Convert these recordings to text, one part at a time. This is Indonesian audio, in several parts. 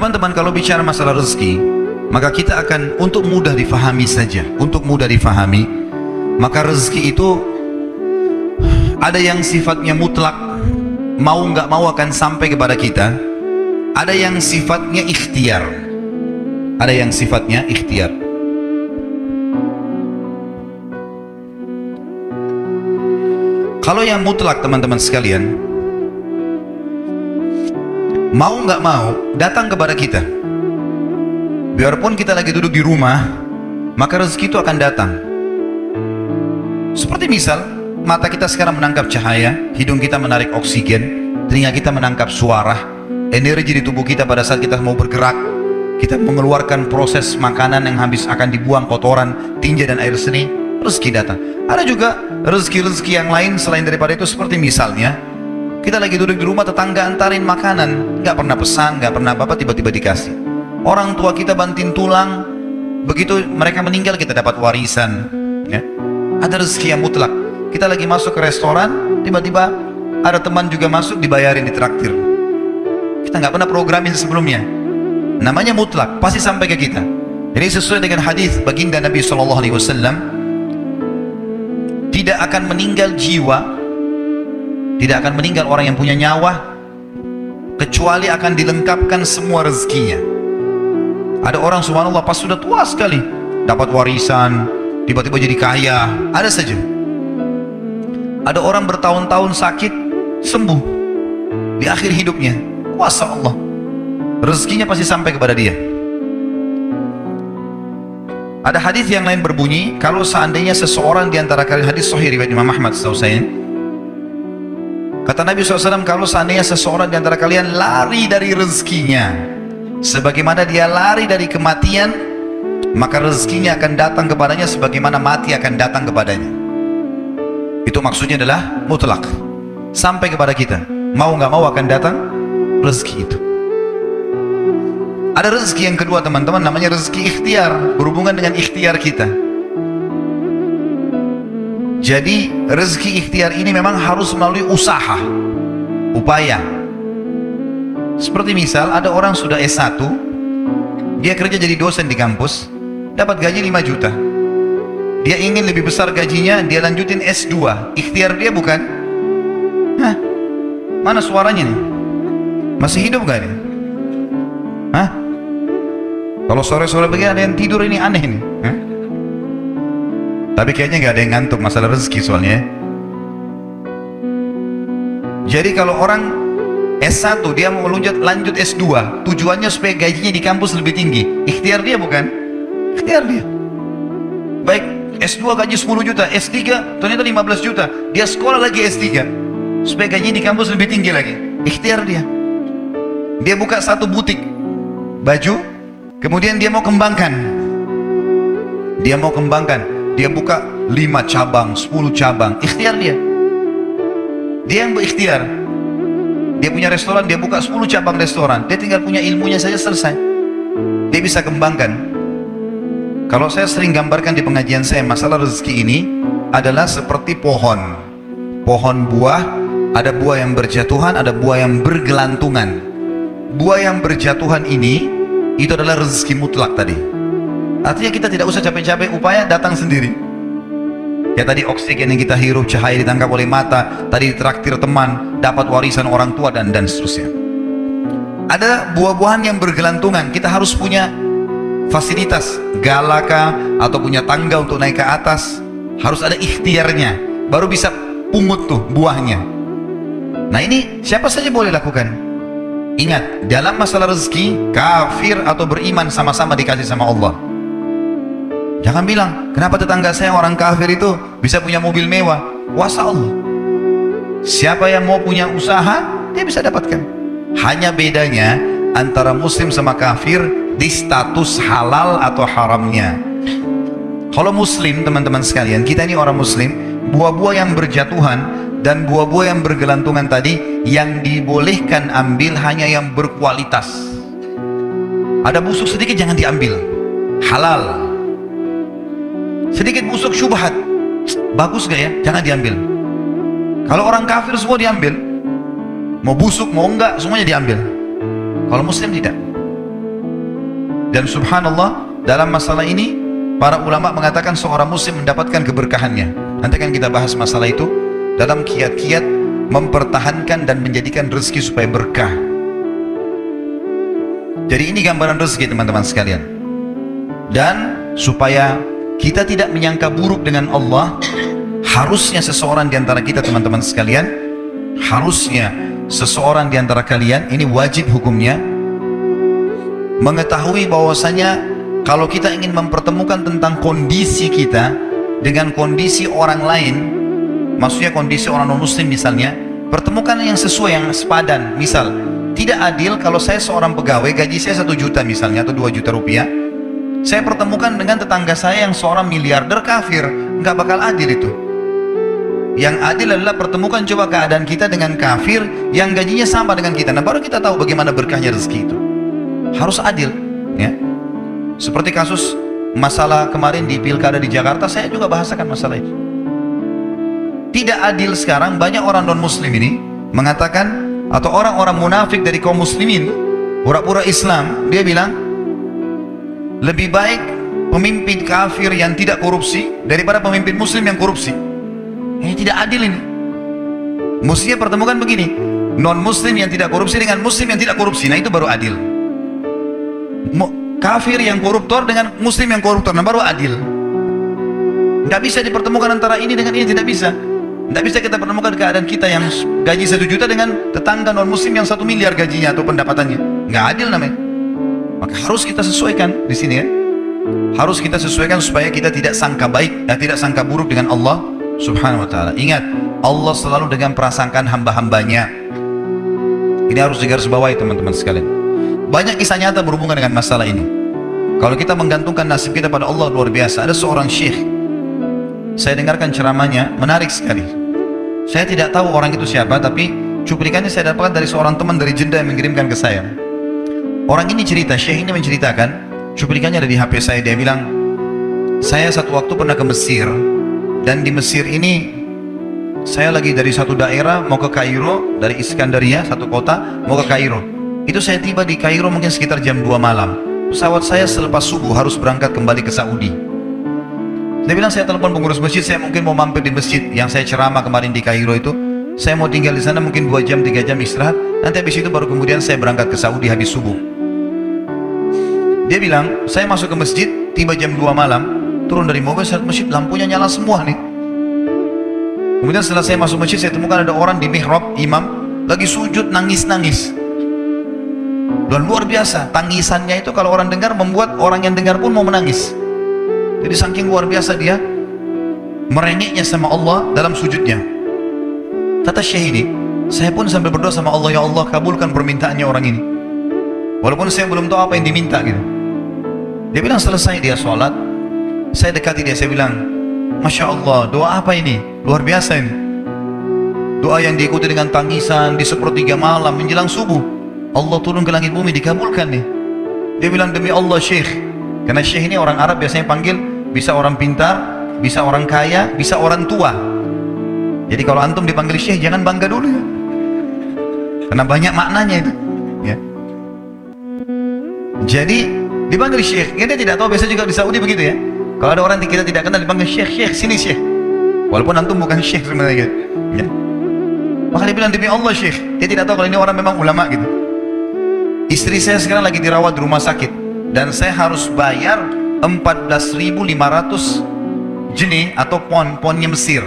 Teman-teman, kalau bicara masalah rezeki, maka kita akan, untuk mudah difahami saja, untuk mudah difahami, maka rezeki itu ada yang sifatnya mutlak, mau nggak mau akan sampai kepada kita. Ada yang sifatnya ikhtiar, ada yang sifatnya ikhtiar. Kalau yang mutlak, teman-teman sekalian, mau nggak mau datang kepada kita. Biarpun kita lagi duduk di rumah, maka rezeki itu akan datang. Seperti misal, mata kita sekarang menangkap cahaya, hidung kita menarik oksigen, telinga kita menangkap suara, energi di tubuh kita pada saat kita mau bergerak, kita mengeluarkan proses makanan yang habis akan dibuang, kotoran, tinja dan air seni, rezeki datang. Ada juga rezeki-rezeki yang lain selain daripada itu, seperti misalnya kita lagi duduk di rumah, tetangga antarin makanan, nggak pernah pesan, nggak pernah apa-apa, tiba-tiba dikasih. Orang tua kita banting tulang, begitu mereka meninggal kita dapat warisan. Ya. Ada rezeki yang mutlak. Kita lagi masuk ke restoran, tiba-tiba ada teman juga masuk, dibayarin, ditraktir. Kita nggak pernah programin sebelumnya. Namanya mutlak, pasti sampai ke kita. Jadi sesuai dengan hadis baginda Nabi SAW, tidak akan meninggal jiwa, tidak akan meninggal orang yang punya nyawa, kecuali akan dilengkapkan semua rezekinya. Ada orang subhanallah pas sudah tua sekali, dapat warisan, tiba-tiba jadi kaya, ada saja. Ada orang bertahun-tahun sakit, sembuh di akhir hidupnya, kuasa Allah, rezekinya pasti sampai kepada dia. Ada hadis yang lain berbunyi, kalau seandainya seseorang di antara kalian, hadis sahih riwayat Imam Ahmad setahu saya, kata Nabi SAW, kalau seandainya seseorang di antara kalian lari dari rezekinya sebagaimana dia lari dari kematian, maka rezekinya akan datang kepadanya sebagaimana mati akan datang kepadanya. Itu maksudnya adalah mutlak, sampai kepada kita, mau nggak mau akan datang rezeki itu. Ada rezeki yang kedua, teman-teman, namanya rezeki ikhtiar, berhubungan dengan ikhtiar kita. Jadi rezeki ikhtiar ini memang harus melalui usaha, upaya. Seperti misal ada orang sudah S1, dia kerja jadi dosen di kampus, dapat gaji 5 juta. Dia ingin lebih besar gajinya, dia lanjutin S2. Ikhtiar dia bukan? Hah? Mana suaranya nih? Masih hidup gak nih? Hah? Kalau sore-sore begini ada yang tidur, ini aneh nih. Hah? Tapi kayaknya nggak ada yang ngantuk, masalah rezeki soalnya. Jadi kalau orang S1 dia mau lanjut S2, tujuannya supaya gajinya di kampus lebih tinggi. Ikhtiar dia bukan? Ikhtiar dia. Baik, S2 gaji 10 juta, S3 ternyata 15 juta. Dia sekolah lagi S3 supaya gajinya di kampus lebih tinggi lagi. Ikhtiar dia. Dia buka satu butik baju, kemudian dia mau kembangkan. Dia mau kembangkan. Dia buka 5 cabang, 10 cabang, ikhtiar dia. Dia yang berikhtiar. Dia punya restoran, dia buka 10 cabang restoran. Dia tinggal punya ilmunya saja, selesai. Dia bisa kembangkan. Kalau saya sering gambarkan di pengajian saya, masalah rezeki ini adalah seperti pohon. Pohon buah, ada buah yang berjatuhan, ada buah yang bergelantungan. Buah yang berjatuhan ini, itu adalah rezeki mutlak tadi. Artinya kita tidak usah capek-capek, upaya datang sendiri. Ya tadi oksigen yang kita hirup, cahaya ditangkap oleh mata, tadi ditraktir teman, dapat warisan orang tua, dan seterusnya. Ada buah-buahan yang bergelantungan, kita harus punya fasilitas, galaka, atau punya tangga untuk naik ke atas. Harus ada ikhtiarnya, baru bisa pungut tuh buahnya. Nah ini siapa saja boleh lakukan. Ingat, dalam masalah rezeki, kafir atau beriman sama-sama dikasih sama Allah. Jangan bilang, kenapa tetangga saya orang kafir itu bisa punya mobil mewah? Kuasa Allah. Siapa yang mau punya usaha, dia bisa dapatkan. Hanya bedanya antara muslim sama kafir di status halal atau haramnya. Kalau muslim, teman-teman sekalian, kita ini orang muslim, buah-buah yang berjatuhan dan buah-buah yang bergelantungan tadi, yang dibolehkan ambil hanya yang berkualitas. Ada busuk sedikit jangan diambil, halal. Sedikit busuk syubhat, bagus gak ya? Jangan diambil. Kalau orang kafir semua diambil, mau busuk mau enggak semuanya diambil. Kalau muslim tidak. Dan subhanallah, dalam masalah ini para ulama mengatakan seorang muslim mendapatkan keberkahannya. Nanti akan kita bahas masalah itu dalam kiat-kiat mempertahankan dan menjadikan rezeki supaya berkah. Jadi ini gambaran rezeki teman-teman sekalian. Dan supaya kita tidak menyangka buruk dengan Allah, harusnya seseorang di antara kita teman-teman sekalian, harusnya seseorang di antara kalian, ini wajib hukumnya, mengetahui bahwasanya kalau kita ingin mempertemukan tentang kondisi kita dengan kondisi orang lain, maksudnya kondisi orang non-muslim misalnya, pertemukan yang sesuai, yang sepadan. Misal, tidak adil kalau saya seorang pegawai, gaji saya 1 juta misalnya, atau 2 juta rupiah, saya pertemukan dengan tetangga saya yang seorang miliarder kafir. Nggak bakal adil itu. Yang adil adalah pertemukan coba keadaan kita dengan kafir yang gajinya sama dengan kita. Nah, baru kita tahu bagaimana berkahnya rezeki itu. Harus adil, ya. Seperti kasus masalah kemarin di pilkada di Jakarta, saya juga bahasakan masalah itu. Tidak adil sekarang banyak orang non-muslim ini mengatakan, atau orang-orang munafik dari kaum muslimin, pura-pura Islam, dia bilang, lebih baik pemimpin kafir yang tidak korupsi daripada pemimpin muslim yang korupsi. Ini tidak adil ini. Mestinya pertemukan begini, non-muslim yang tidak korupsi dengan muslim yang tidak korupsi. Nah, itu baru adil. Kafir yang koruptor dengan muslim yang koruptor, nah baru adil. Nggak bisa dipertemukan antara ini dengan ini, tidak bisa. Nggak bisa kita pertemukan keadaan kita yang gaji 1 juta dengan tetangga non-muslim yang 1 miliar gajinya atau pendapatannya. Nggak adil namanya. Maka harus kita sesuaikan di sini, ya. Harus kita sesuaikan supaya kita tidak sangka baik, tidak sangka buruk dengan Allah Subhanahu wa ta'ala. Ingat, Allah selalu dengan prasangkaan hamba-hambanya. Ini harus digarisbawahi teman-teman sekalian. Banyak kisah nyata berhubungan dengan masalah ini. Kalau kita menggantungkan nasib kita pada Allah, luar biasa. Ada seorang syekh, saya dengarkan ceramahnya, menarik sekali. Saya tidak tahu orang itu siapa, tapi cuplikannya saya dapatkan dari seorang teman dari Jeddah yang mengirimkan ke saya. Orang ini cerita, syekh ini menceritakan, cuplikannya ada di HP saya. Dia bilang, saya satu waktu pernah ke Mesir, dan di Mesir ini saya lagi dari satu daerah mau ke Kairo, dari Iskandaria, satu kota, mau ke Kairo. Itu saya tiba di Kairo mungkin sekitar jam 2 malam. Pesawat saya selepas subuh harus berangkat kembali ke Saudi. Dia bilang, saya telepon pengurus masjid, saya mungkin mau mampir di masjid yang saya ceramah kemarin di Kairo itu. Saya mau tinggal di sana mungkin 2 jam, 3 jam istirahat. Nanti habis itu baru kemudian saya berangkat ke Saudi habis subuh. Dia bilang, saya masuk ke masjid, tiba jam 2 malam, turun dari mobil, saya lihat masjid, lampunya nyala semua nih. Kemudian setelah saya masuk masjid, saya temukan ada orang di mihrab, imam, lagi sujud, nangis-nangis. Dan luar biasa, tangisannya itu kalau orang dengar, membuat orang yang dengar pun mau menangis. Jadi saking luar biasa dia, merengeknya sama Allah dalam sujudnya. Kata syekh ini, saya pun sambil berdoa sama Allah, ya Allah, kabulkan permintaannya orang ini. Walaupun saya belum tahu apa yang diminta gitu. Dia bilang selesai dia sholat, saya dekati dia, saya bilang, Masya Allah, doa apa ini? Luar biasa ini. Doa yang diikuti dengan tangisan di 1/3 malam menjelang subuh. Allah turun ke langit bumi, dikabulkan nih. Dia bilang, demi Allah syekh, karena syekh ini orang Arab biasanya panggil, bisa orang pintar, bisa orang kaya, bisa orang tua. Jadi kalau antum dipanggil syekh, jangan bangga dulu ya. Karena banyak maknanya itu, ya. Jadi dipanggil syekh, kita tidak tahu, biasa juga di Saudi begitu ya. Kalau ada orang yang kita tidak kenal dipanggil syekh, syekh, sini syekh. Walaupun antum bukan syekh sebenarnya gitu. Ya. Maka dia bilang, demi Allah syekh, dia tidak tahu kalau ini orang memang ulama gitu. Istri saya sekarang lagi dirawat di rumah sakit, dan saya harus bayar 14.500 jenih atau ponnya Mesir.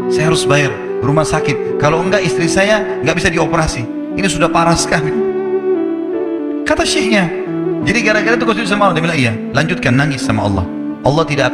Saya harus bayar rumah sakit. Kalau enggak istri saya nggak bisa dioperasi. Ini sudah parah sekali. Kata syekhnya, jadi gara-gara itu kau sujud sama Allah. Dia bilang, iya, lanjutkan nangis sama Allah. Allah tidak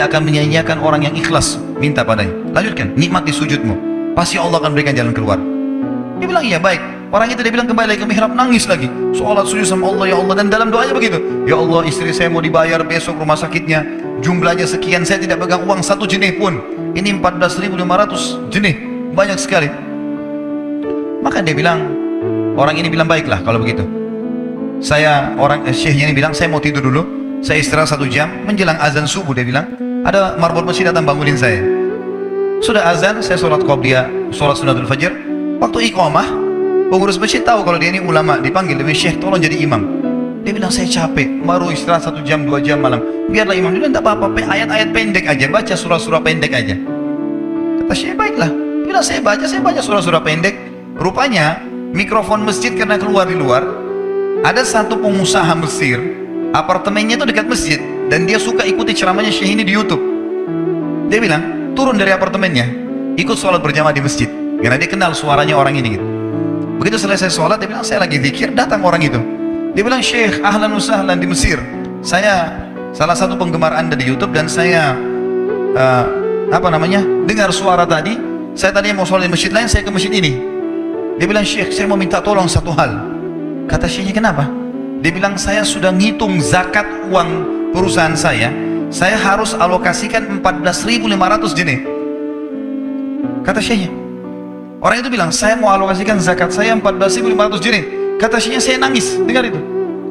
akan menyanyiakan orang yang ikhlas minta padanya. Lanjutkan, nikmati sujudmu, pasti Allah akan berikan jalan keluar. Dia bilang, iya baik. Orang itu dia bilang kembali lagi ke mihrab, nangis lagi, sholat sujud sama Allah, ya Allah. Dan dalam doanya begitu, ya Allah, istri saya mau dibayar besok rumah sakitnya, jumlahnya sekian, saya tidak pegang uang 1 jenih pun. Ini 14.500 jenih, banyak sekali. Maka dia bilang, orang ini bilang, baiklah kalau begitu. Syekhnya ini bilang, saya mau tidur dulu, saya istirahat 1 jam. Menjelang azan subuh dia bilang, ada marbot masjid datang bangunin saya. Sudah azan, saya sholat qobliyah, sholat sunnatul fajr. Waktu iqamah, pengurus masjid tahu kalau dia ini ulama, dipanggil demi syekh, tolong jadi imam. Dia bilang saya capek, baru istirahat 1 jam 2 jam malam. Biarlah imam. Dia bilang tak apa-apa, ayat-ayat pendek aja, baca surah-surah pendek aja. Kata Syekh, baiklah. Dia bilang saya baca surah-surah pendek. Rupanya mikrofon masjid karena keluar di luar. Ada satu pengusaha Mesir, apartemennya itu dekat masjid, dan dia suka ikuti ceramahnya Syekh ini di YouTube. Dia bilang turun dari apartemennya, ikut sholat berjamaah di masjid, karena dia kenal suaranya orang ini gitu. Begitu selesai sholat, dia bilang saya lagi zikir, datang orang itu. Dia bilang, Syekh, ahlan usahlan di Mesir. Saya salah satu penggemar Anda di YouTube, dan saya dengar suara tadi. Saya tadinya mau sholat di masjid lain, saya ke masjid ini. Dia bilang, Syekh, saya mau minta tolong satu hal. Kata Syekhnya, kenapa? Dia bilang, saya sudah ngitung zakat uang perusahaan saya harus alokasikan 14.500 jenis. Kata Syekhnya. Orang itu bilang, saya mau alokasikan zakat saya 14.500 jenis. Kata Syekhnya, saya nangis, dengar itu.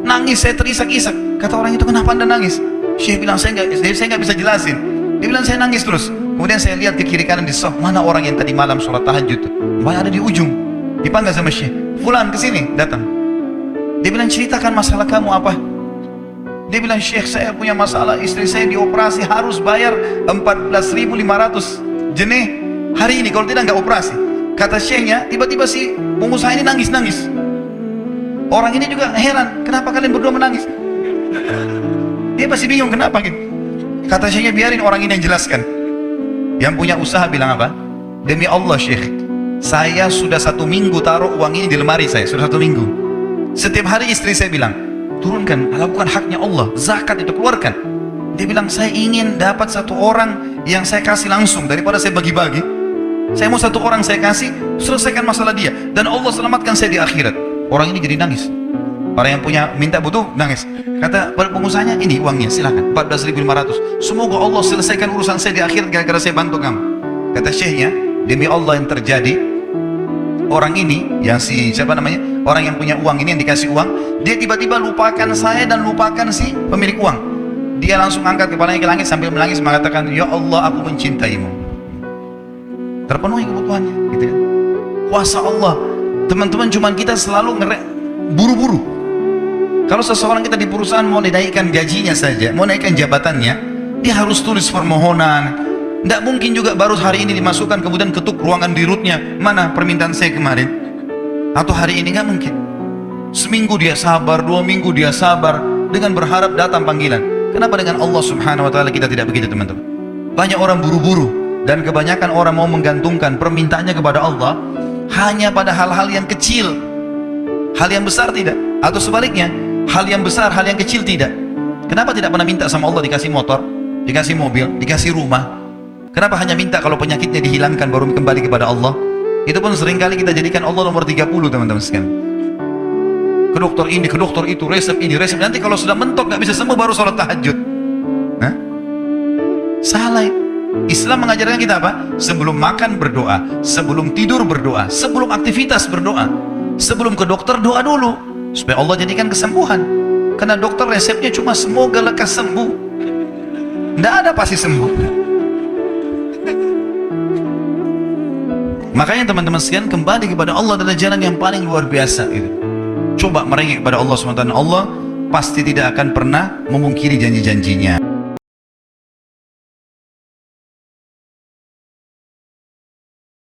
Nangis, saya terisak-isak. Kata orang itu, kenapa Anda nangis? Syekh bilang, saya nggak bisa jelasin. Dia bilang, saya nangis terus. Kemudian saya lihat ke kiri kanan di sof, mana orang yang tadi malam sholat tahajud? Banyak ada di ujung. Dipanggil sama Syekh, Fulan kesini, datang. Dia bilang, ceritakan masalah kamu apa? Dia bilang, Syekh, saya punya masalah, istri saya dioperasi harus bayar 14.500 jenis hari ini, kalau tidak nggak operasi. Kata Syekhnya, tiba-tiba si pengusaha ini nangis-nangis. Orang ini juga heran, kenapa kalian berdua menangis? Dia masih bingung kenapa gitu. Kata Syekhnya, biarin orang ini yang jelaskan. Yang punya usaha bilang apa? Demi Allah Syekh, saya sudah 1 minggu taruh uang ini di lemari saya, sudah 1 minggu. Setiap hari istri saya bilang, turunkan, lakukan haknya Allah, zakat itu keluarkan. Dia bilang, saya ingin dapat 1 orang yang saya kasih langsung daripada saya bagi-bagi. Saya mau 1 orang saya kasih, selesaikan masalah dia, dan Allah selamatkan saya di akhirat. Orang ini jadi nangis. Orang yang punya minta butuh nangis. Kata pengusahanya, ini uangnya, silakan 14.500. Semoga Allah selesaikan urusan saya di akhirat gara-gara saya bantu kamu. Kata Syekhnya, demi Allah yang terjadi, orang ini yang orang yang punya uang ini yang dikasih uang, dia tiba-tiba lupakan saya dan lupakan si pemilik uang. Dia langsung angkat kepalanya ke langit sambil menangis mengatakan, ya Allah, aku mencintaimu. Terpenuhi kebutuhannya, gitu kan? Kuasa Allah. Teman-teman, cuman kita selalu buru-buru. Kalau seseorang kita di perusahaan mau dinaikkan gajinya saja, mau naikkan jabatannya, dia harus tulis permohonan. Tidak mungkin juga baru hari ini dimasukkan kemudian ketuk ruangan di rootnya, mana permintaan saya kemarin, atau hari ini, nggak mungkin. Seminggu dia sabar, 2 minggu dia sabar, dengan berharap datang panggilan. Kenapa dengan Allah subhanahu wa ta'ala kita tidak begitu, teman-teman? Banyak orang buru-buru, dan kebanyakan orang mau menggantungkan permintaannya kepada Allah hanya pada hal-hal yang kecil, hal yang besar tidak, atau sebaliknya, hal yang besar, hal yang kecil tidak. Kenapa tidak pernah minta sama Allah dikasih motor, dikasih mobil, dikasih rumah? Kenapa hanya minta kalau penyakitnya dihilangkan baru kembali kepada Allah? Itu pun seringkali kita jadikan Allah nomor 30, teman-teman sekalian. Ke dokter ini, ke dokter itu, resep ini, resep. Nanti kalau sudah mentok nggak bisa sembuh baru sholat tahajud. Nah, salah. Islam mengajarkan kita apa? Sebelum makan berdoa, sebelum tidur berdoa, sebelum aktivitas berdoa, sebelum ke dokter doa dulu supaya Allah jadikan kesembuhan. Karena dokter resepnya cuma semoga lekas sembuh, tidak ada pasti sembuh. Makanya teman-teman sekalian, kembali kepada Allah adalah jalan yang paling luar biasa itu. Coba merengek kepada Allah SWT. Allah pasti tidak akan pernah memungkiri janji-janjinya.